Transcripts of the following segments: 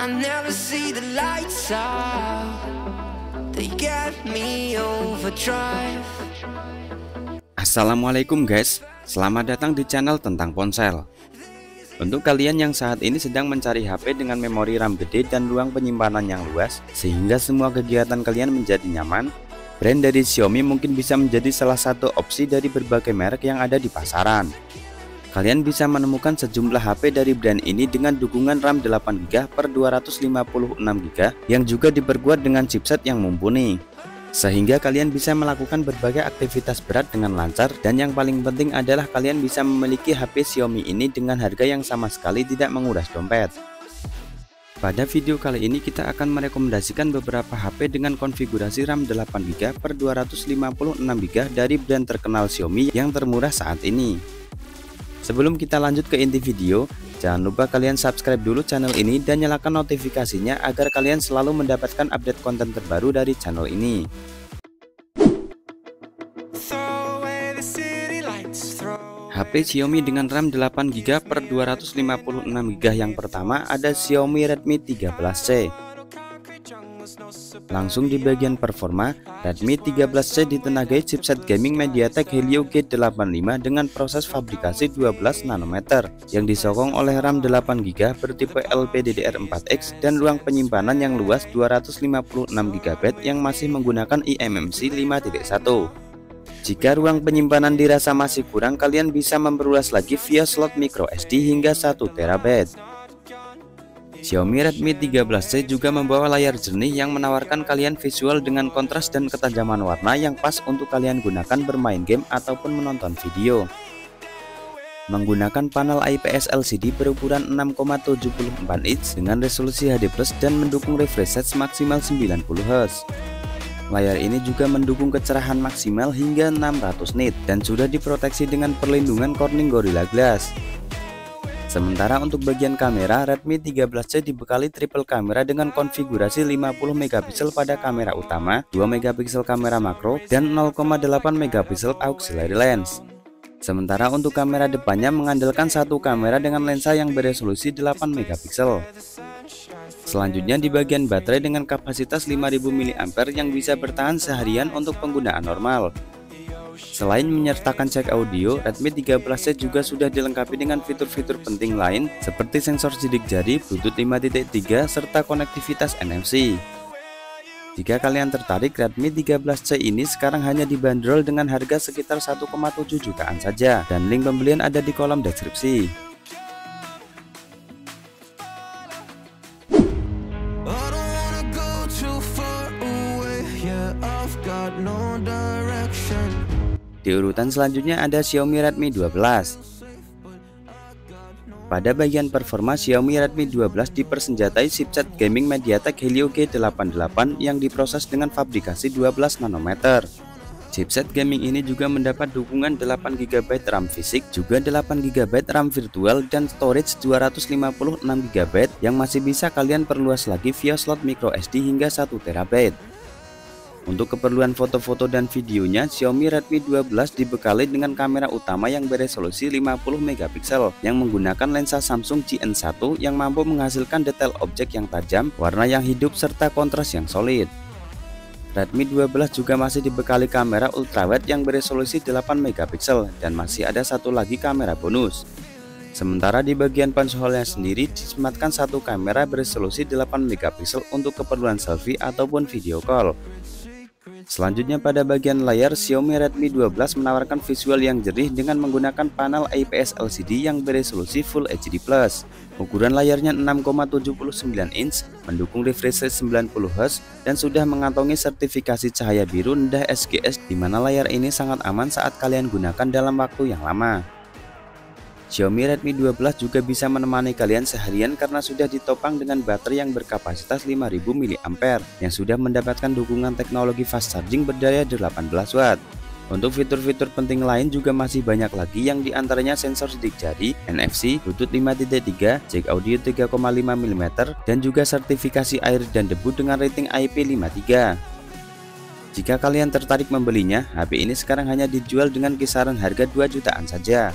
I never see the lights out. They get me overdrive. Assalamualaikum guys, selamat datang di channel tentang ponsel. Untuk kalian yang saat ini sedang mencari HP dengan memori RAM gede dan ruang penyimpanan yang luas, sehingga semua kegiatan kalian menjadi nyaman, brand dari Xiaomi mungkin bisa menjadi salah satu opsi dari berbagai merek yang ada di pasaran. Kalian bisa menemukan sejumlah HP dari brand ini dengan dukungan RAM 8GB per 256GB yang juga diperkuat dengan chipset yang mumpuni, sehingga kalian bisa melakukan berbagai aktivitas berat dengan lancar. Dan yang paling penting adalah kalian bisa memiliki HP Xiaomi ini dengan harga yang sama sekali tidak menguras dompet. Pada video kali ini kita akan merekomendasikan beberapa HP dengan konfigurasi RAM 8GB per 256GB dari brand terkenal Xiaomi yang termurah saat ini. Sebelum kita lanjut ke inti video, jangan lupa kalian subscribe dulu channel ini dan nyalakan notifikasinya agar kalian selalu mendapatkan update konten terbaru dari channel ini. HP Xiaomi dengan RAM 8GB per 256GB yang pertama ada Xiaomi Redmi 13C. Langsung di bagian performa, Redmi 13C ditenagai chipset gaming MediaTek Helio G85 dengan proses fabrikasi 12 nanometer yang disokong oleh RAM 8GB bertipe LPDDR4X dan ruang penyimpanan yang luas 256GB yang masih menggunakan eMMC 5.1. Jika ruang penyimpanan dirasa masih kurang, kalian bisa memperluas lagi via slot microSD hingga 1TB. Xiaomi Redmi 13C juga membawa layar jernih yang menawarkan kalian visual dengan kontras dan ketajaman warna yang pas untuk kalian gunakan bermain game ataupun menonton video. Menggunakan panel IPS LCD berukuran 6,74 inch dengan resolusi HD+ dan mendukung refresh rate maksimal 90Hz. Layar ini juga mendukung kecerahan maksimal hingga 600 nit dan sudah diproteksi dengan perlindungan Corning Gorilla Glass. Sementara untuk bagian kamera, Redmi 13C dibekali triple kamera dengan konfigurasi 50MP pada kamera utama, 2MP kamera makro, dan 0,8MP auxiliary lens. Sementara untuk kamera depannya mengandalkan satu kamera dengan lensa yang beresolusi 8MP. Selanjutnya di bagian baterai dengan kapasitas 5000 mAh yang bisa bertahan seharian untuk penggunaan normal. Selain menyertakan cek audio, Redmi 13C juga sudah dilengkapi dengan fitur-fitur penting lain seperti sensor sidik jari, Bluetooth 5.3, serta konektivitas NFC. Jika kalian tertarik, Redmi 13C ini sekarang hanya dibanderol dengan harga sekitar 1,7 jutaan saja, dan link pembelian ada di kolom deskripsi. Di urutan selanjutnya ada Xiaomi Redmi 12. Pada bagian performa, Xiaomi Redmi 12 dipersenjatai chipset gaming MediaTek Helio G88 yang diproses dengan fabrikasi 12 nanometer. Chipset gaming ini juga mendapat dukungan 8GB RAM fisik, juga 8GB RAM virtual, dan storage 256GB yang masih bisa kalian perluas lagi via slot microSD hingga 1TB. Untuk keperluan foto-foto dan videonya, Xiaomi Redmi 12 dibekali dengan kamera utama yang beresolusi 50MP yang menggunakan lensa Samsung GN1 yang mampu menghasilkan detail objek yang tajam, warna yang hidup, serta kontras yang solid. Redmi 12 juga masih dibekali kamera ultrawide yang beresolusi 8MP dan masih ada satu lagi kamera bonus. Sementara di bagian ponselnya sendiri disematkan satu kamera beresolusi 8MP untuk keperluan selfie ataupun video call. Selanjutnya pada bagian layar, Xiaomi Redmi 12 menawarkan visual yang jernih dengan menggunakan panel IPS LCD yang beresolusi Full HD+. Ukuran layarnya 6,79 inch, mendukung refresh rate 90Hz, dan sudah mengantongi sertifikasi cahaya biru rendah SGS, di mana layar ini sangat aman saat kalian gunakan dalam waktu yang lama. Xiaomi Redmi 12 juga bisa menemani kalian seharian karena sudah ditopang dengan baterai yang berkapasitas 5000 mAh yang sudah mendapatkan dukungan teknologi fast charging berdaya 18W. Untuk fitur-fitur penting lain juga masih banyak lagi, yang diantaranya sensor sidik jari, NFC, Bluetooth 5.3, jack audio 3,5mm, dan juga sertifikasi air dan debu dengan rating IP53. Jika kalian tertarik membelinya, HP ini sekarang hanya dijual dengan kisaran harga 2 jutaan saja.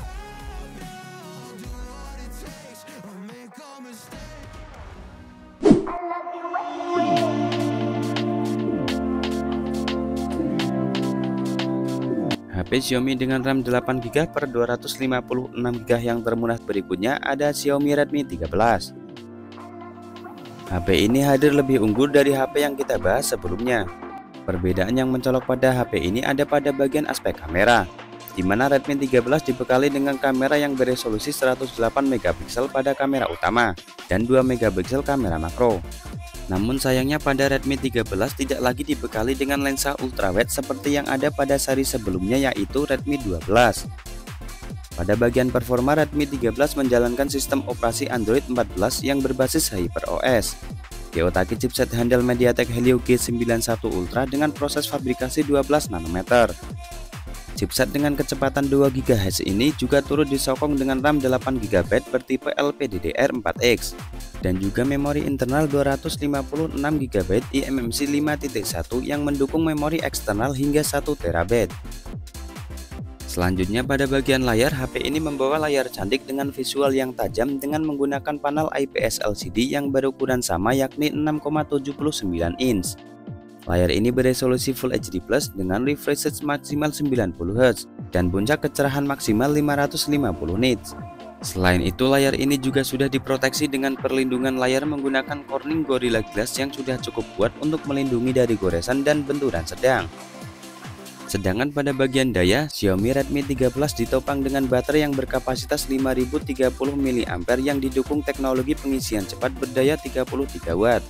HP Xiaomi dengan RAM 8GB per 256GB yang termurah berikutnya ada Xiaomi Redmi 13. HP ini hadir lebih unggul dari HP yang kita bahas sebelumnya. Perbedaan yang mencolok pada HP ini ada pada bagian aspek kamera, di mana Redmi 13 dibekali dengan kamera yang beresolusi 108MP pada kamera utama dan 2MP kamera makro. Namun sayangnya pada Redmi 13 tidak lagi dibekali dengan lensa ultrawide seperti yang ada pada seri sebelumnya, yaitu Redmi 12. Pada bagian performa, Redmi 13 menjalankan sistem operasi Android 14 yang berbasis HyperOS. Diotaki chipset handheld MediaTek Helio G91 Ultra dengan proses fabrikasi 12 nanometer. Chipset dengan kecepatan 2 GHz ini juga turut disokong dengan RAM 8GB bertipe LPDDR4X dan juga memori internal 256GB eMMC 5.1 yang mendukung memori eksternal hingga 1TB. Selanjutnya pada bagian layar, HP ini membawa layar cantik dengan visual yang tajam dengan menggunakan panel IPS LCD yang berukuran sama yakni 6,79 inch. Layar ini beresolusi Full HD Plus dengan refresh rate maksimal 90Hz dan puncak kecerahan maksimal 550 nits. Selain itu, layar ini juga sudah diproteksi dengan perlindungan layar menggunakan Corning Gorilla Glass yang sudah cukup kuat untuk melindungi dari goresan dan benturan sedang. Sedangkan pada bagian daya, Xiaomi Redmi 13 ditopang dengan baterai yang berkapasitas 5030 mAh yang didukung teknologi pengisian cepat berdaya 33W.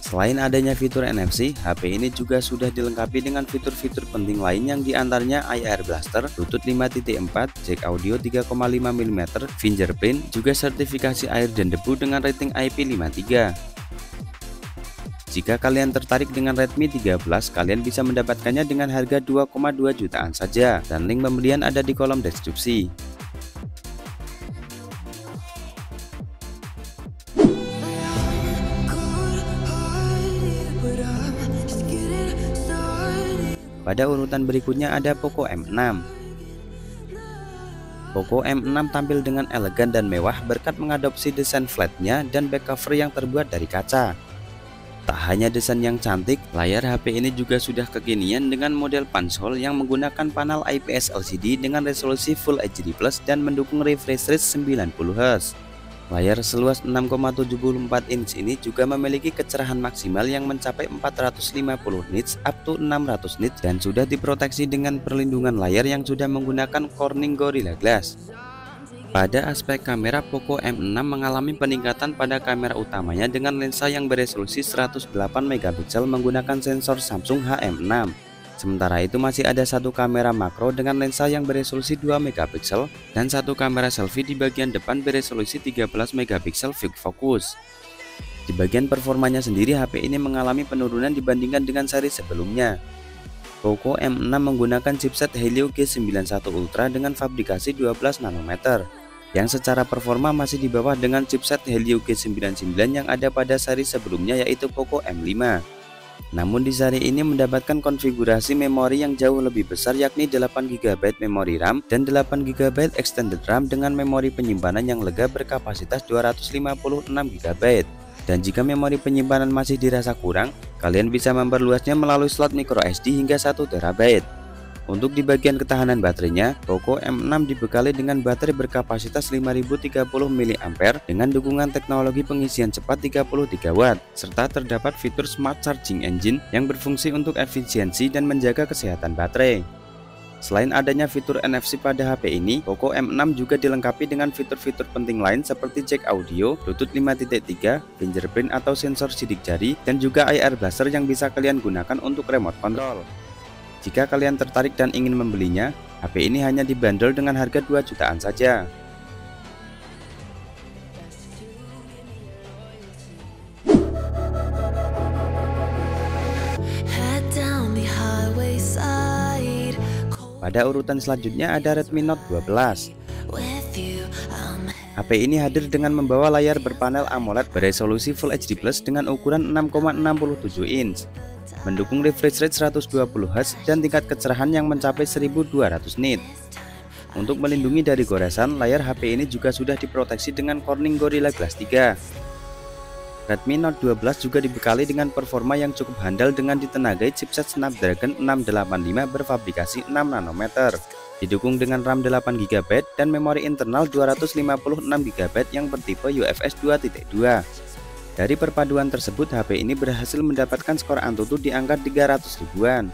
Selain adanya fitur NFC, HP ini juga sudah dilengkapi dengan fitur-fitur penting lain yang diantaranya IR Blaster, Bluetooth 5.4, jack audio 3,5mm, fingerprint, juga sertifikasi air dan debu dengan rating IP53. Jika kalian tertarik dengan Redmi 13, kalian bisa mendapatkannya dengan harga 2,2 jutaan saja, dan link pembelian ada di kolom deskripsi. Pada urutan berikutnya ada Poco M6. Poco M6 tampil dengan elegan dan mewah berkat mengadopsi desain flatnya dan back cover yang terbuat dari kaca. Tak hanya desain yang cantik, layar HP ini juga sudah kekinian dengan model punch hole yang menggunakan panel IPS LCD dengan resolusi Full HD Plus dan mendukung refresh rate 90Hz. Layar seluas 6,74 inch ini juga memiliki kecerahan maksimal yang mencapai 450 nits up to 600 nits dan sudah diproteksi dengan perlindungan layar yang sudah menggunakan Corning Gorilla Glass. Pada aspek kamera, Poco M6 mengalami peningkatan pada kamera utamanya dengan lensa yang beresolusi 108MP menggunakan sensor Samsung HM6. Sementara itu masih ada satu kamera makro dengan lensa yang beresolusi 2MP dan satu kamera selfie di bagian depan beresolusi 13MP quick focus. Di bagian performanya sendiri, HP ini mengalami penurunan dibandingkan dengan seri sebelumnya. Poco M6 menggunakan chipset Helio G91 Ultra dengan fabrikasi 12 nanometer, yang secara performa masih di bawah dengan chipset Helio G99 yang ada pada seri sebelumnya yaitu Poco M5. Namun di seri ini mendapatkan konfigurasi memori yang jauh lebih besar yakni 8GB memori RAM dan 8GB extended RAM dengan memori penyimpanan yang lega berkapasitas 256GB. Dan jika memori penyimpanan masih dirasa kurang, kalian bisa memperluasnya melalui slot microSD hingga 1TB. Untuk di bagian ketahanan baterainya, Poco M6 dibekali dengan baterai berkapasitas 5030 mAh dengan dukungan teknologi pengisian cepat 33W, serta terdapat fitur Smart Charging Engine yang berfungsi untuk efisiensi dan menjaga kesehatan baterai. Selain adanya fitur NFC pada HP ini, Poco M6 juga dilengkapi dengan fitur-fitur penting lain seperti jack audio, Bluetooth 5.3, fingerprint atau sensor sidik jari, dan juga IR Blaster yang bisa kalian gunakan untuk remote control. Jika kalian tertarik dan ingin membelinya, HP ini hanya dibanderol dengan harga 2 jutaan saja. Pada urutan selanjutnya ada Redmi Note 12. HP ini hadir dengan membawa layar berpanel AMOLED beresolusi Full HD Plus dengan ukuran 6,67 inch. Mendukung refresh rate 120Hz dan tingkat kecerahan yang mencapai 1200 nits. Untuk melindungi dari goresan, layar HP ini juga sudah diproteksi dengan Corning Gorilla Glass 3. Redmi Note 12 juga dibekali dengan performa yang cukup handal dengan ditenagai chipset Snapdragon 685 berfabrikasi 6 nanometer. Didukung dengan RAM 8GB dan memori internal 256GB yang bertipe UFS 2.2. Dari perpaduan tersebut, HP ini berhasil mendapatkan skor Antutu di angka 300 ribuan.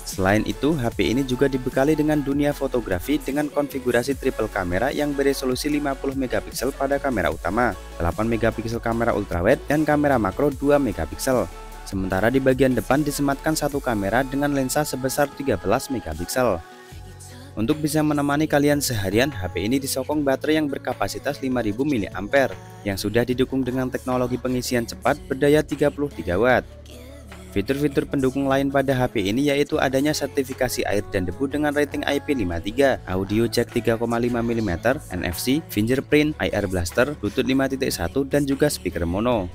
Selain itu, HP ini juga dibekali dengan dunia fotografi dengan konfigurasi triple kamera yang beresolusi 50MP pada kamera utama, 8MP kamera ultrawide, dan kamera makro 2MP. Sementara di bagian depan disematkan satu kamera dengan lensa sebesar 13MP. Untuk bisa menemani kalian seharian, HP ini disokong baterai yang berkapasitas 5000 mAh yang sudah didukung dengan teknologi pengisian cepat berdaya 33 Watt. Fitur-fitur pendukung lain pada HP ini yaitu adanya sertifikasi air dan debu dengan rating IP53, audio jack 3,5mm, NFC, fingerprint, IR blaster, Bluetooth 5.1, dan juga speaker mono.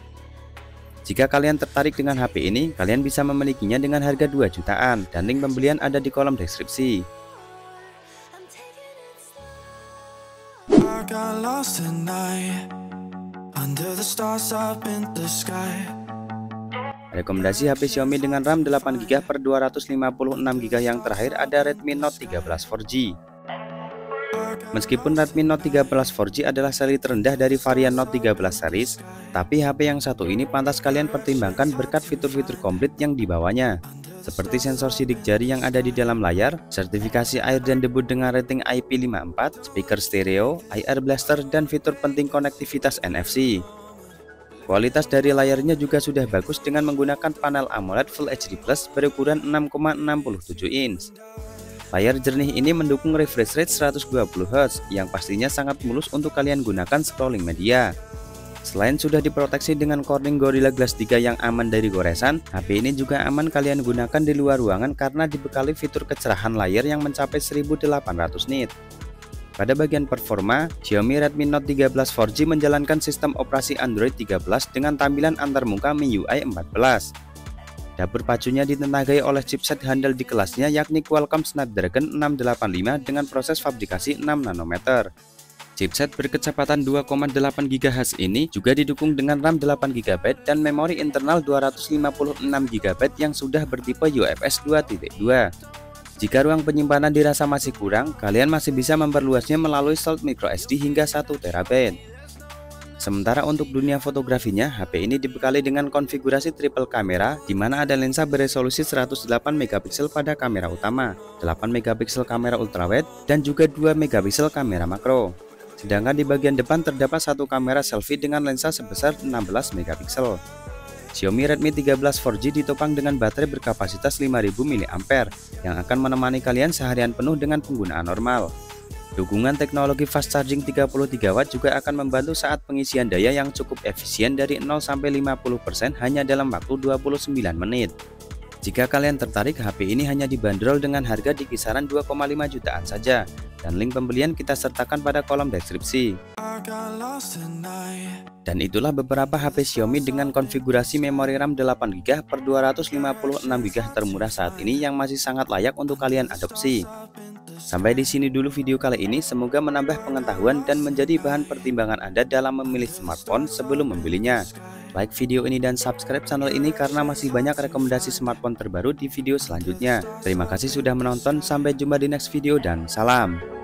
Jika kalian tertarik dengan HP ini, kalian bisa memilikinya dengan harga 2 jutaan dan link pembelian ada di kolom deskripsi. Rekomendasi HP Xiaomi dengan RAM 8GB per 256GB yang terakhir ada Redmi Note 13 4G. Meskipun Redmi Note 13 4G adalah seri terendah dari varian Note 13 series, tapi HP yang satu ini pantas kalian pertimbangkan berkat fitur-fitur komplit yang dibawanya, seperti sensor sidik jari yang ada di dalam layar, sertifikasi air dan debu dengan rating IP54, speaker stereo, IR blaster, dan fitur penting konektivitas NFC. Kualitas dari layarnya juga sudah bagus dengan menggunakan panel AMOLED Full HD Plus berukuran 6,67 inch. Layar jernih ini mendukung refresh rate 120Hz yang pastinya sangat mulus untuk kalian gunakan scrolling media. Selain sudah diproteksi dengan Corning Gorilla Glass 3 yang aman dari goresan, HP ini juga aman kalian gunakan di luar ruangan karena dibekali fitur kecerahan layar yang mencapai 1800 nit. Pada bagian performa, Xiaomi Redmi Note 13 4G menjalankan sistem operasi Android 13 dengan tampilan antarmuka MIUI 14. Dapur pacunya ditenagai oleh chipset handal di kelasnya yakni Qualcomm Snapdragon 685 dengan proses fabrikasi 6 nanometer. Chipset berkecepatan 2,8 GHz ini juga didukung dengan RAM 8GB dan memori internal 256GB yang sudah bertipe UFS 2.2. Jika ruang penyimpanan dirasa masih kurang, kalian masih bisa memperluasnya melalui slot microSD hingga 1 TB. Sementara untuk dunia fotografinya, HP ini dibekali dengan konfigurasi triple kamera di mana ada lensa beresolusi 108MP pada kamera utama, 8MP kamera ultrawide, dan juga 2MP kamera makro. Sedangkan di bagian depan terdapat satu kamera selfie dengan lensa sebesar 16MP. Xiaomi Redmi 13 4G ditopang dengan baterai berkapasitas 5000 mAh yang akan menemani kalian seharian penuh dengan penggunaan normal. Dukungan teknologi fast charging 33W juga akan membantu saat pengisian daya yang cukup efisien dari 0-50% hanya dalam waktu 29 menit. Jika kalian tertarik, HP ini hanya dibanderol dengan harga di kisaran 2,5 jutaan saja, dan link pembelian kita sertakan pada kolom deskripsi. Dan itulah beberapa HP Xiaomi dengan konfigurasi memori RAM 8GB per 256GB termurah saat ini yang masih sangat layak untuk kalian adopsi. Sampai di sini dulu video kali ini, semoga menambah pengetahuan dan menjadi bahan pertimbangan Anda dalam memilih smartphone sebelum membelinya. Like video ini dan subscribe channel ini karena masih banyak rekomendasi smartphone terbaru di video selanjutnya. Terima kasih sudah menonton, sampai jumpa di next video dan salam.